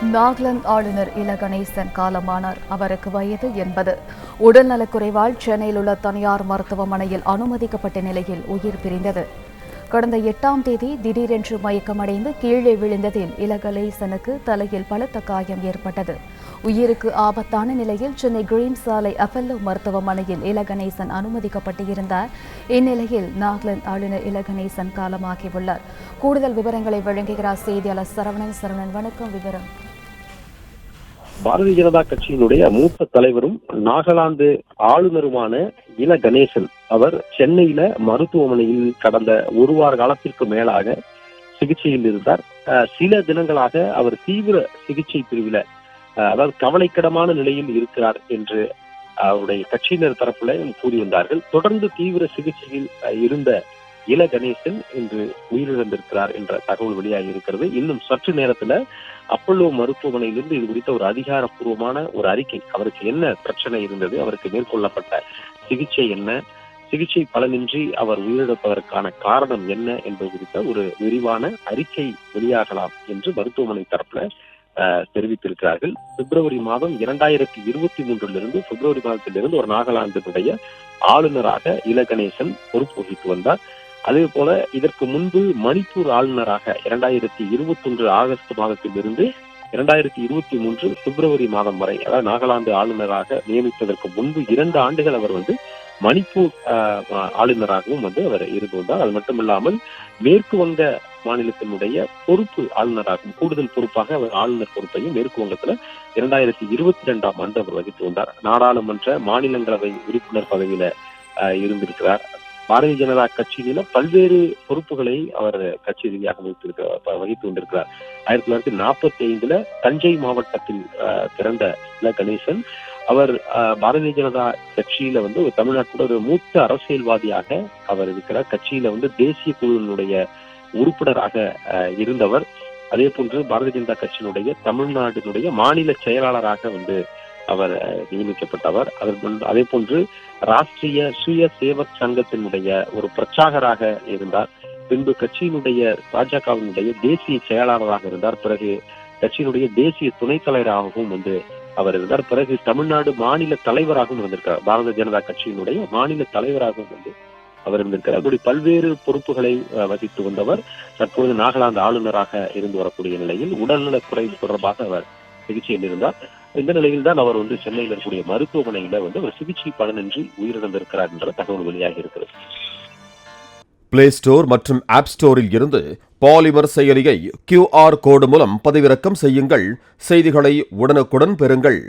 நாகாலாந்து ஆளுநர் இல கணேசன் காலமானார். அவருக்கு வயது 80. உடல்நலக்குறைவால் சென்னையில் உள்ள தனியார் மருத்துவமனையில் அனுமதிக்கப்பட்ட நிலையில் உயிர் பிரிந்தது. கடந்த 8ஆம் தேதி திடீரென்று மயக்கமடைந்து கீழே விழுந்ததில் இல கணேசனுக்கு தலையில் பலத்த காயம் ஏற்பட்டது. உயிருக்கு ஆபத்தான நிலையில் சென்னை கிரீன் சாலை அப்பல்லோ மருத்துவமனையில் இல கணேசன் அனுமதிக்கப்பட்டிருந்தார். இந்நிலையில் நாகாலாந்து ஆளுநர் இல கணேசன் காலமாகியுள்ளார். கூடுதல் விவரங்களை வழங்குகிறார் செய்தியாளர் சரவணன். வணக்கம். விவரம். பாரதிய ஜனதா கட்சியினுடைய மூத்த தலைவரும் நாகாலாந்து ஆளுநருமான இல கணேசன் அவர் சென்னையில மருத்துவமனையில் கடந்த ஒரு வார காலத்திற்கு மேலாக சிகிச்சையில் இருந்தார். சில தினங்களாக அவர் தீவிர சிகிச்சை பிரிவில அதாவது கவலைக்கிடமான நிலையில் இருக்கிறார் என்று அவருடைய கட்சியினர் தரப்புல கூறி வந்தார்கள். தொடர்ந்து தீவிர சிகிச்சையில் இருந்த இல கணேசன் இன்று உயிரிழந்திருக்கிறார் என்ற தகவல் வெளியாகி இருக்கிறது. இன்னும் சற்று நேரத்துல அப்பல்லோ மருத்துவமனையிலிருந்து இது குறித்த ஒரு அதிகாரப்பூர்வமான ஒரு அறிக்கை, அவருக்கு என்ன பிரச்சனை இருந்தது, அவருக்கு மேற்கொள்ளப்பட்ட சிகிச்சை என்ன, சிகிச்சை பலனின்றி அவர் உயிரிழப்பதற்கான காரணம் என்ன என்பது குறித்த ஒரு விரிவான அறிக்கை வெளியாகலாம் என்று மருத்துவமனை தரப்புல தெரிவித்திருக்கிறார்கள். பிப்ரவரி மாதம் 2023 பிப்ரவரி மாதத்திலிருந்து ஒரு நாகாலாந்தினுடைய ஆளுநராக இல கணேசன் பொறுப்பு வகித்து வந்தார். அதே போல இதற்கு முன்பு மணிப்பூர் ஆளுநராக 2021 ஆகஸ்ட் மாதத்திலிருந்து 2023 பிப்ரவரி மாதம் வரை, அதாவது நாகாலாந்து ஆளுநராக நியமித்ததற்கு முன்பு 2 ஆண்டுகள் அவர் மணிப்பூர் ஆளுநராகவும் அவர் இருந்து வந்தார். அது மட்டுமில்லாமல் மேற்கு வங்க மாநிலத்தினுடைய பொறுப்பு ஆளுநராகவும் கூடுதல் பொறுப்பாக அவர் ஆளுநர் பொறுப்பையும் மேற்கு வங்கத்துல 2022ஆம் ஆண்டு அவர் வகித்து வந்தார். நாடாளுமன்ற மாநிலங்களவை உறுப்பினர் பதவியில இருந்திருக்கிறார். பாரதிய ஜனதா கட்சியில பல்வேறு பொறுப்புகளை அவர் கட்சி ரீதியாக வகித்து கொண்டிருக்கிறார். 1945 தஞ்சை மாவட்டத்தில் பிறந்த இல கணேசன் அவர் பாரதிய ஜனதா கட்சியில ஒரு தமிழ்நாட்டோட ஒரு மூத்த அரசியல்வாதியாக அவர் இருக்கிறார். கட்சியில தேசிய குழுவினுடைய உறுப்பினராக இருந்தவர். அதே போன்று பாரதிய ஜனதா கட்சியினுடைய தமிழ்நாட்டினுடைய மாநில செயலாளராக அவர் நியமிக்கப்பட்டவர். அதே போன்று ராஷ்டிரிய சுய சேவக் சங்கத்தினுடைய ஒரு பிரச்சாகராக இருந்தார். பின்பு கட்சியினுடைய பாஜகவினுடைய தேசிய செயலாளராக இருந்தார். பிறகு கட்சியினுடைய தேசிய துணைத் தலைவராகவும் அவர் இருந்தார். பிறகு தமிழ்நாடு மாநில தலைவராகவும் இருந்திருக்கிறார். பாரதிய ஜனதா கட்சியினுடைய மாநில தலைவராகவும் அவர் இருந்திருக்கிறார். அப்படி பல்வேறு பொறுப்புகளை வகித்து வந்தவர் தற்போது நாகாலாந்து ஆளுநராக இருந்து வரக்கூடிய நிலையில் உடல்நலக் குறைவு தொடர்பாக அவர் சிகிச்சையில் இருந்தார். இந்த நிலையில் தான் அவர் சென்னையில் இருக்கக்கூடிய மருத்துவமனையில ஒரு சிகிச்சை பலனின்றி உயிரிழந்திருக்கிறார் என்ற தகவல் வெளியாகி இருக்கிறது. பிளே ஸ்டோர் மற்றும் ஆப் ஸ்டோரில் இருந்து பாலிமர் செயலியை QR கோடு மூலம் பதிவிறக்கம் செய்யுங்கள். செய்திகளை உடனுக்குடன் பெறுங்கள்.